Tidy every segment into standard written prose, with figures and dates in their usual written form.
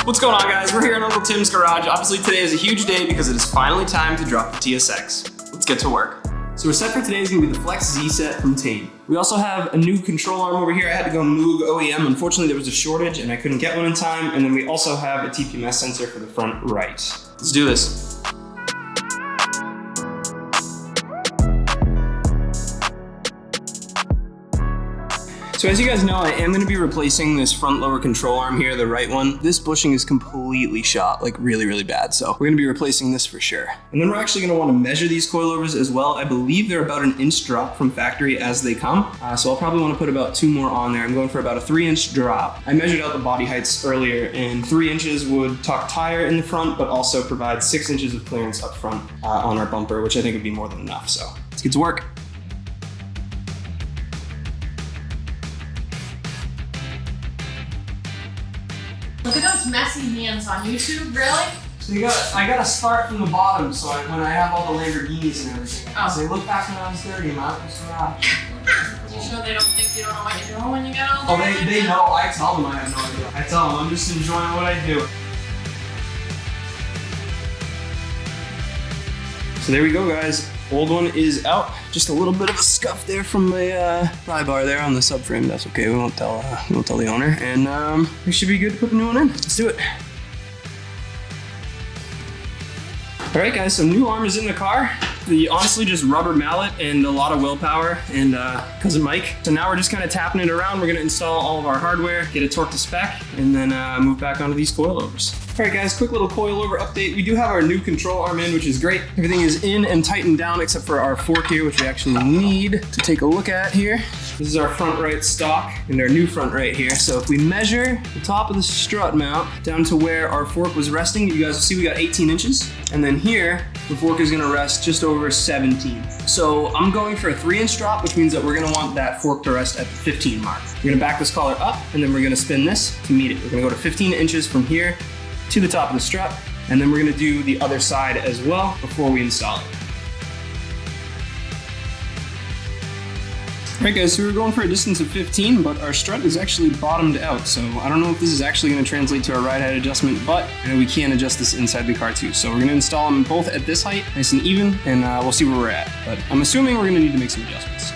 What's going on, guys? We're here in Uncle Tim's garage. Obviously today is a huge day because it is finally time to drop the TSX. Let's get to work. So our set for today is going to be the Flex Z set from Tein. We also have a new control arm over here. I had to go Moog OEM. Unfortunately, there was a shortage and I couldn't get one in time. And then we also have a TPMS sensor for the front right. Let's do this. So as you guys know, I am going to be replacing this front lower control arm here, the right one. This bushing is completely shot, like really, really bad. So we're going to be replacing this for sure. And then we're actually going to want to measure these coilovers as well. I believe they're about an inch drop from factory as they come. So I'll probably want to put about 2 more on there. I'm going for about a 3-inch drop. I measured out the body heights earlier and 3 inches would tuck tire in the front, but also provide 6 inches of clearance up front on our bumper, which I think would be more than enough. So let's get to work. Look at those messy hands on YouTube, really? So I gotta start from the bottom, so when I have all the Lamborghinis and everything. Oh. So they look back when I was 30, man. You sure they don't think you don't know what you're doing when you get older? Oh, they know. I tell them I have no idea. I tell them I'm just enjoying what I do. So there we go, guys. Old one is out. Just a little bit of a scuff there from my pry bar there on the subframe. That's okay. We won't tell the owner. And we should be good to put the new one in. Let's do it. All right, guys. So new arm is in the car. Honestly just rubber mallet and a lot of willpower and cousin Mike. So now we're just kind of tapping it around. We're gonna install all of our hardware, get it torqued to spec, and then move back onto these coilovers. All right, guys, quick little coilover update. We do have our new control arm in, which is great. Everything is in and tightened down except for our fork here, which we actually need to take a look at here. This is our front right stock and our new front right here. So if we measure the top of the strut mount down to where our fork was resting, you guys will see we got 18 inches. And then here, the fork is gonna rest just over 17. So I'm going for a 3-inch drop, which means that we're gonna want that fork to rest at the 15 mark. We're gonna back this collar up and then we're gonna spin this to meet it. We're gonna go to 15 inches from here to the top of the strut, and then we're gonna do the other side as well before we install it. All right, guys, so we're going for a distance of 15, but our strut is actually bottomed out. So I don't know if this is actually gonna translate to our ride height adjustment, but we can adjust this inside the car too. So we're gonna install them both at this height, nice and even, and we'll see where we're at. But I'm assuming we're gonna need to make some adjustments.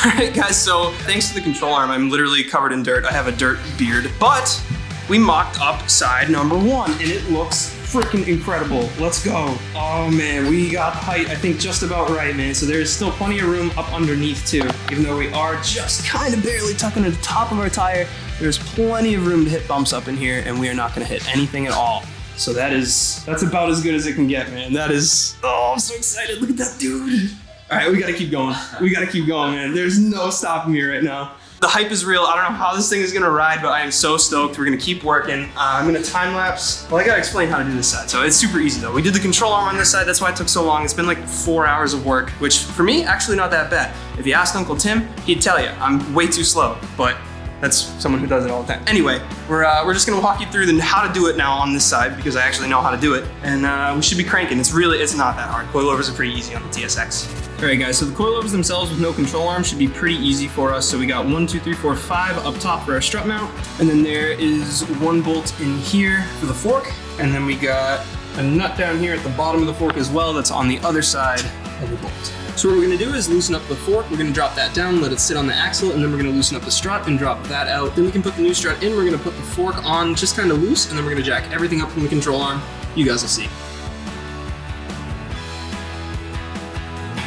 All right, guys, so thanks to the control arm, I'm literally covered in dirt. I have a dirt beard, but we mocked up side number 1 and it looks freaking incredible. Let's go. Oh man, we got height, I think, just about right, man. So there's still plenty of room up underneath too. Even though we are just kind of barely tucking to the top of our tire, there's plenty of room to hit bumps up in here and we are not gonna hit anything at all. So that's about as good as it can get, man. That is, oh, I'm so excited. Look at that dude. All right, we gotta keep going. We gotta keep going, man. There's no stopping me right now. The hype is real. I don't know how this thing is gonna ride, but I am so stoked. We're gonna keep working. I'm gonna time lapse. Well, I gotta explain how to do this side. So it's super easy though. We did the control arm on this side. That's why it took so long. It's been like 4 hours of work, which for me, actually not that bad. If you asked Uncle Tim, he'd tell you I'm way too slow, but that's someone who does it all the time. Anyway, we're just gonna walk you through how to do it now on this side because I actually know how to do it, and we should be cranking. It's not that hard. Coilovers are pretty easy on the TSX. All right, guys, so the coilovers themselves with no control arm should be pretty easy for us. So we got 1, 2, 3, 4, 5 up top for our strut mount, and then there is 1 bolt in here for the fork, and then we got a nut down here at the bottom of the fork as well that's on the other side of the bolt. So what we're gonna do is loosen up the fork, we're gonna drop that down, let it sit on the axle, and then we're gonna loosen up the strut and drop that out. Then we can put the new strut in, we're gonna put the fork on just kind of loose, and then we're gonna jack everything up from the control arm. You guys will see.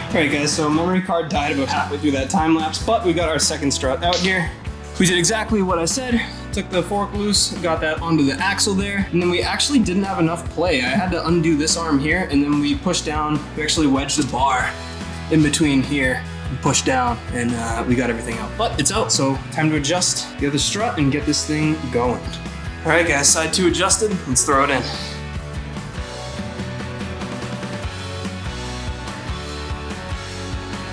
All right, guys, so memory card died about halfway through that time lapse, but we got our second strut out here. We did exactly what I said. Took the fork loose, got that onto the axle there, and then we actually didn't have enough play. I had to undo this arm here, and then we pushed down. We actually wedged the bar in between here and pushed down, and we got everything out. But it's out, so time to adjust the other strut and get this thing going. All right, guys, side 2 adjusted. Let's throw it in.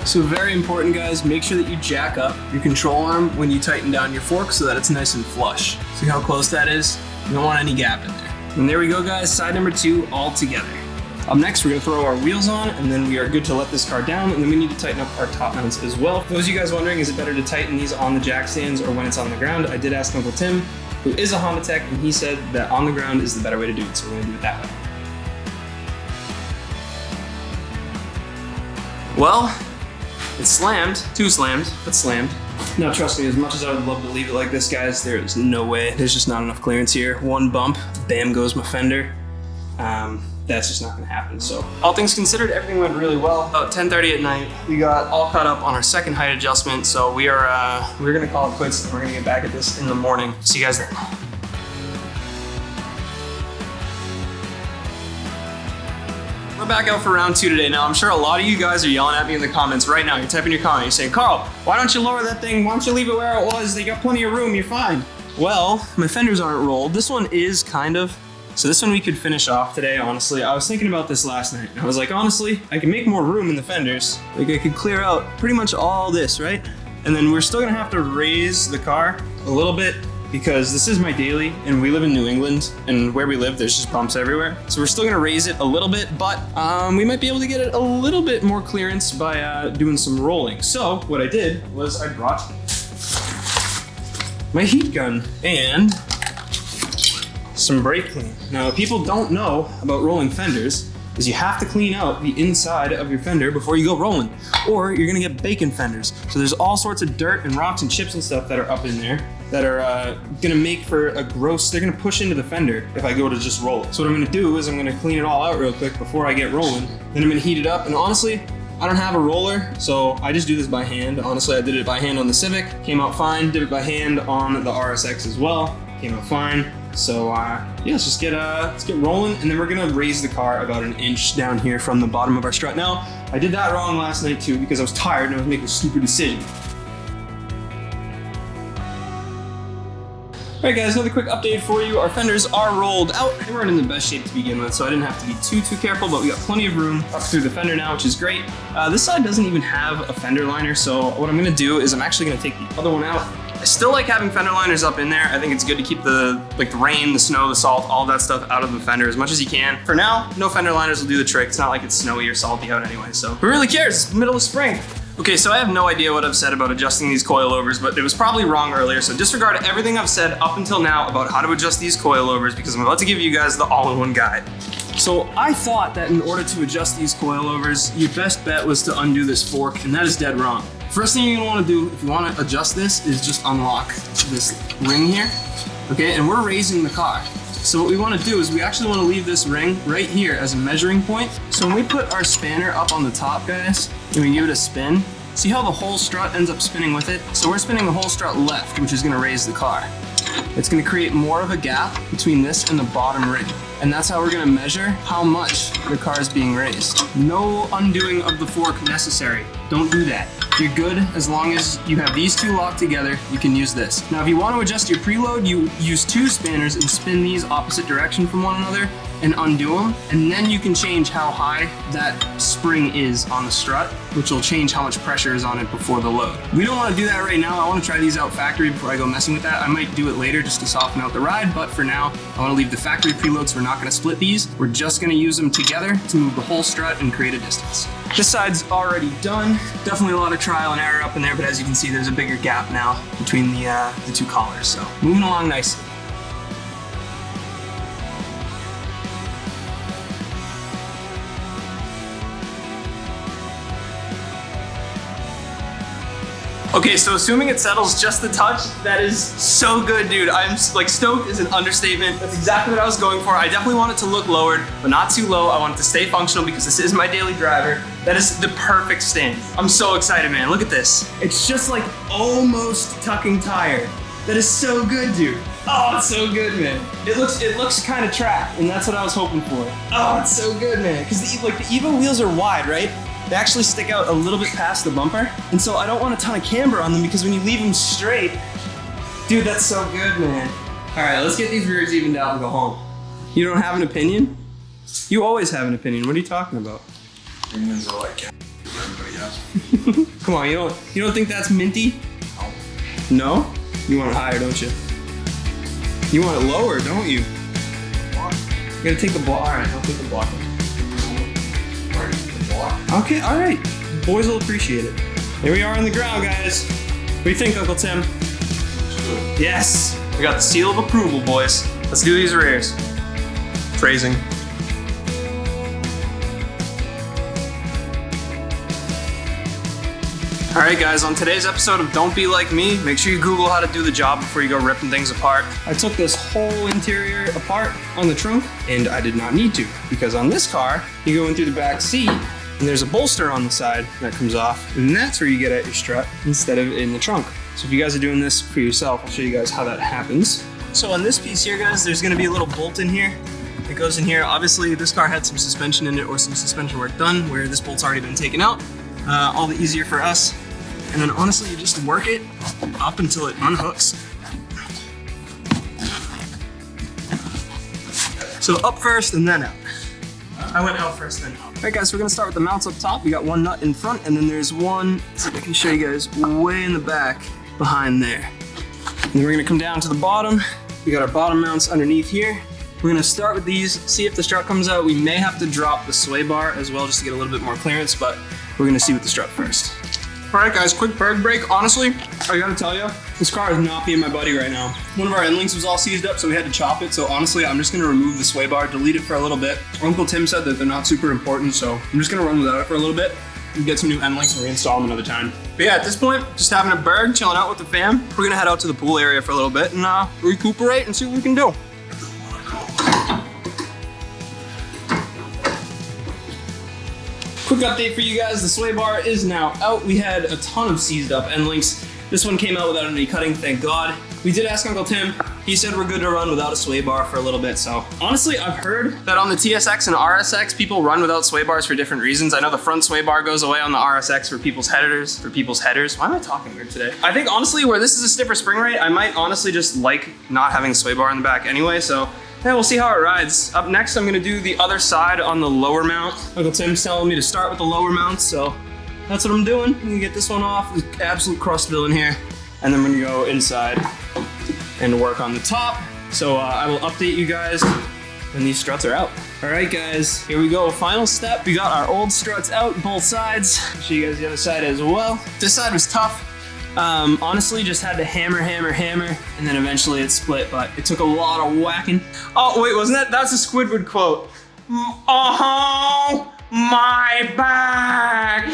So very important, guys, make sure that you jack up your control arm when you tighten down your fork so that it's nice and flush. See how close that is? You don't want any gap in there. And there we go, guys, side number 2 all together. Up next, we're gonna throw our wheels on, and then we are good to let this car down, and then we need to tighten up our top mounts as well. For those of you guys wondering, is it better to tighten these on the jack stands or when it's on the ground? I did ask Uncle Tim, who is a Honda tech, and he said that on the ground is the better way to do it, so we're gonna do it that way. Well, it's slammed, too slammed, but slammed. Now trust me, as much as I would love to leave it like this, guys, there is no way. There's just not enough clearance here. One bump, bam goes my fender. That's just not gonna happen. So all things considered, everything went really well. About 10:30 at night, we got all caught up on our second height adjustment. So we're gonna call it quits, and we're gonna get back at this in the morning. See you guys then. We're back out for round 2 today. Now, I'm sure a lot of you guys are yelling at me in the comments right now. You're typing your comment, you're saying, Carl, why don't you lower that thing? Why don't you leave it where it was? They got plenty of room, you're fine. Well, my fenders aren't rolled. This one is kind of. So this one we could finish off today, honestly. I was thinking about this last night. I was like, honestly, I can make more room in the fenders. Like I could clear out pretty much all this, right? And then we're still gonna have to raise the car a little bit because this is my daily and we live in New England, and where we live, there's just bumps everywhere. So we're still gonna raise it a little bit, but we might be able to get it a little bit more clearance by doing some rolling. So what I did was I brought my heat gun and some brake clean. Now, what people don't know about rolling fenders is you have to clean out the inside of your fender before you go rolling, or you're gonna get bacon fenders. So there's all sorts of dirt and rocks and chips and stuff that are up in there that are gonna make for a gross, they're gonna push into the fender if I go to just roll it. So what I'm gonna do is I'm gonna clean it all out real quick before I get rolling. Then I'm gonna heat it up, and honestly, I don't have a roller, so I just do this by hand. Honestly, I did it by hand on the Civic, came out fine. Did it by hand on the RSX as well, came out fine. So yeah, let's get rolling, and then we're gonna raise the car about an inch down here from the bottom of our strut. Now, I did that wrong last night too because I was tired and I was making a stupid decision. All right guys, another quick update for you. Our fenders are rolled out. They weren't in the best shape to begin with, so I didn't have to be too careful, but we got plenty of room up through the fender now, which is great. This side doesn't even have a fender liner, so what I'm gonna do is I'm actually gonna take the other one out. I still like having fender liners up in there. I think it's good to keep the rain, the snow, the salt, all that stuff out of the fender as much as you can. For now, no fender liners will do the trick. It's not like it's snowy or salty out anyway, so who really cares? It's the middle of spring. Okay, so I have no idea what I've said about adjusting these coilovers, but it was probably wrong earlier, so disregard everything I've said up until now about how to adjust these coilovers because I'm about to give you guys the all-in-one guide. So I thought that in order to adjust these coilovers, your best bet was to undo this fork, and that is dead wrong. First thing you're gonna wanna do if you wanna adjust this is just unlock this ring here, okay? And we're raising the car. So what we wanna do is we actually wanna leave this ring right here as a measuring point. So when we put our spanner up on the top, guys, and we give it a spin, see how the whole strut ends up spinning with it? So we're spinning the whole strut left, which is gonna raise the car. It's gonna create more of a gap between this and the bottom ring. And that's how we're gonna measure how much the car is being raised. No undoing of the fork necessary. Don't do that. You're good as long as you have these two locked together, you can use this. Now, if you want to adjust your preload, you use two spanners and spin these opposite direction from one another and undo them, and then you can change how high that spring is on the strut, which will change how much pressure is on it before the load. We don't want to do that right now. I want to try these out factory before I go messing with that. I might do it later just to soften out the ride, but for now, I want to leave the factory preload, so we're not going to split these. We're just going to use them together to move the whole strut and create a distance. This side's already done. Definitely a lot of trial and error up in there, but as you can see, there's a bigger gap now between the two collars, so moving along nicely. Okay, so assuming it settles just a touch, that is so good, dude. I'm like stoked is an understatement. That's exactly what I was going for. I definitely want it to look lowered, but not too low. I want it to stay functional because this is my daily driver. That is the perfect stand. I'm so excited, man. Look at this. It's just like almost tucking tire. That is so good, dude. Oh, it's so good, man. It looks kind of tracked, and that's what I was hoping for. Oh, it's so good, man. Because the Evo wheels are wide, right? They actually stick out a little bit past the bumper, and so I don't want a ton of camber on them because when you leave them straight, dude, that's so good, man. All right, let's get these rears evened out and go home. You don't have an opinion? You always have an opinion. What are you talking about? Opinions are like everybody else. Come on, you don't think that's minty? No. No? You want it higher, don't you? You want it lower, don't you? You gotta take the block. All right, I'll take the block. Okay, all right. Boys will appreciate it. Here we are on the ground, guys. What do you think, Uncle Tim? It's good. Yes. We got the seal of approval, boys. Let's do these rears. Phrasing. All right, guys, on today's episode of Don't Be Like Me, make sure you Google how to do the job before you go ripping things apart. I took this whole interior apart on the trunk, and I did not need to, because on this car, you go in through the back seat, and there's a bolster on the side that comes off, and that's where you get at your strut instead of in the trunk. So if you guys are doing this for yourself, I'll show you guys how that happens. So on this piece here, guys, there's gonna be a little bolt in here. It goes in here. Obviously, this car had some suspension in it or some suspension work done where this bolt's already been taken out. All the easier for us. And then honestly, you just work it up until it unhooks. So up first and then out. I went out first, then out. All right, guys, so we're gonna start with the mounts up top. We got one nut in front, and then there's one, let's see if I can show you guys, way in the back behind there. And then we're gonna come down to the bottom. We got our bottom mounts underneath here. We're gonna start with these, see if the strut comes out. We may have to drop the sway bar as well just to get a little bit more clearance, but we're gonna see with the strut first. All right, guys, quick berg break. Honestly, I gotta tell you, this car is not being my buddy right now. One of our end links was all seized up, so we had to chop it. So honestly, I'm just gonna remove the sway bar, delete it for a little bit. Uncle Tim said that they're not super important, so I'm just gonna run without it for a little bit and get some new end links and reinstall them another time. But yeah, at this point, just having a berg, chilling out with the fam. We're gonna head out to the pool area for a little bit and recuperate and see what we can do. Quick update for you guys, the sway bar is now out. We had a ton of seized up end links. This one came out without any cutting, thank God. We did ask Uncle Tim. He said we're good to run without a sway bar for a little bit, so. Honestly, I've heard that on the TSX and RSX, people run without sway bars for different reasons. I know the front sway bar goes away on the RSX for people's headers, Why am I talking weird today? I think honestly, where this is a stiffer spring rate, I might honestly just like not having a sway bar in the back anyway, so. Yeah, we'll see how it rides. Up next, I'm gonna do the other side on the lower mount. Uncle Tim's telling me to start with the lower mount, so that's what I'm doing. I'm gonna get this one off. There's absolute crustville in here. And then we're gonna go inside and work on the top. So I will update you guys when these struts are out. All right, guys, here we go. Final step. We got our old struts out, both sides. I'll show you guys the other side as well. This side was tough. Honestly, just had to hammer, and then eventually it split, but it took a lot of whacking. Oh, wait, wasn't that? That's a Squidward quote. Oh, my back.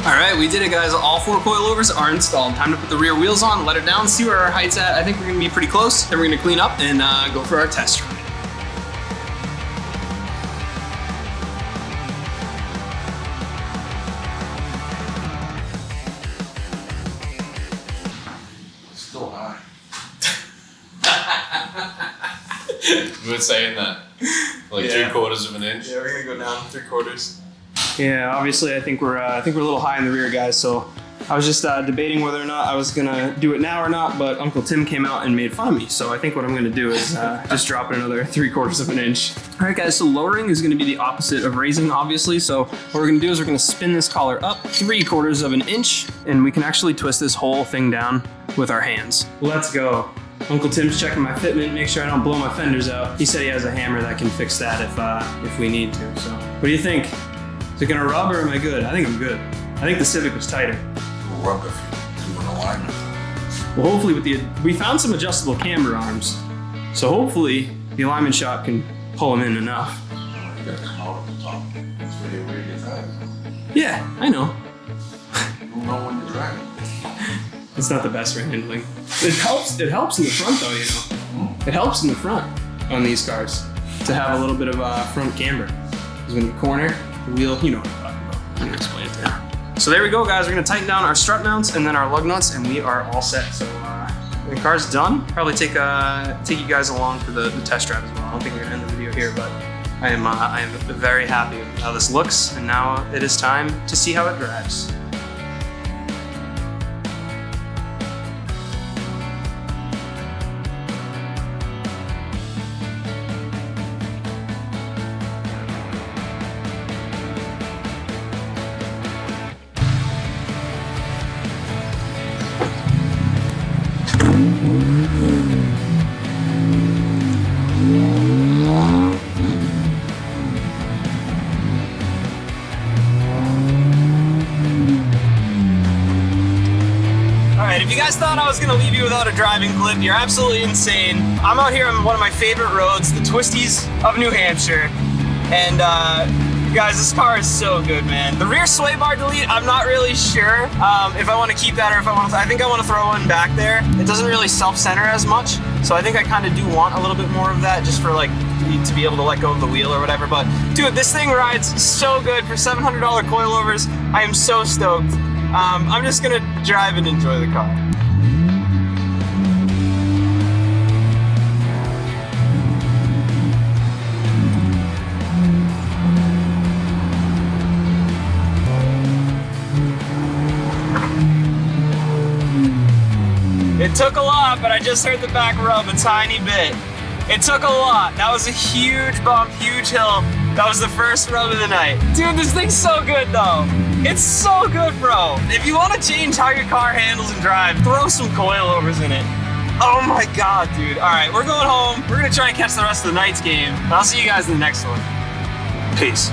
All right, we did it, guys. All 4 coilovers are installed. Time to put the rear wheels on, let it down, see where our height's at. I think we're gonna be pretty close. Then we're gonna clean up and go for our test ride. We were saying that, like 3/4 of an inch. Yeah, we're gonna go down 3/4. Yeah, obviously, I think we're a little high in the rear, guys. So I was just debating whether or not I was gonna do it now or not, but Uncle Tim came out and made fun of me. So I think what I'm gonna do is just drop it another 3/4 of an inch. All right, guys. So lowering is gonna be the opposite of raising, obviously. So what we're gonna do is we're gonna spin this collar up 3/4 of an inch, and we can actually twist this whole thing down with our hands. Let's go. Uncle Tim's checking my fitment, make sure I don't blow my fenders out. He said he has a hammer that can fix that if we need to. So, what do you think? Is it gonna rub or am I good? I think I'm good. I think the Civic was tighter. It will rub if you do an alignment. Well, hopefully we found some adjustable camber arms. So hopefully the alignment shop can pull them in enough. You gotta come out at the top. That's where you wear your tires. Yeah, I know. You'll know when you're driving. It's not the best for handling. It helps in the front though, you know. It helps in the front on these cars to have a little bit of front camber. Because when you corner, the wheel, you know what I'm talking about. I'm gonna explain it to you. So there we go, guys. We're gonna tighten down our strut mounts and then our lug nuts, and we are all set. So when the car's done, probably take you guys along for the test drive as well. I don't think we're gonna end the video here, but I am very happy with how this looks, and now it is time to see how it drives. right, if you guys thought I was gonna leave you without a driving clip, you're absolutely insane. I'm out here on one of my favorite roads, the twisties of New Hampshire. And guys, this car is so good, man. The rear sway bar delete, I'm not really sure if I want to keep that or if I think I want to throw one back there. It doesn't really self-center as much, so I think I kind of do want a little bit more of that just for like to be able to let go of the wheel or whatever. But dude, this thing rides so good for $700 coilovers. I am so stoked. I'm just gonna drive and enjoy the car. It took a lot, but I just heard the back rub a tiny bit. It took a lot. That was a huge bump, huge hill. That was the first rub of the night. Dude, this thing's so good though. It's so good, bro. If you want to change how your car handles and drives, throw some coilovers in it. Oh my God, dude. All right, we're going home. We're gonna try and catch the rest of the night's game. And I'll see you guys in the next one. Peace.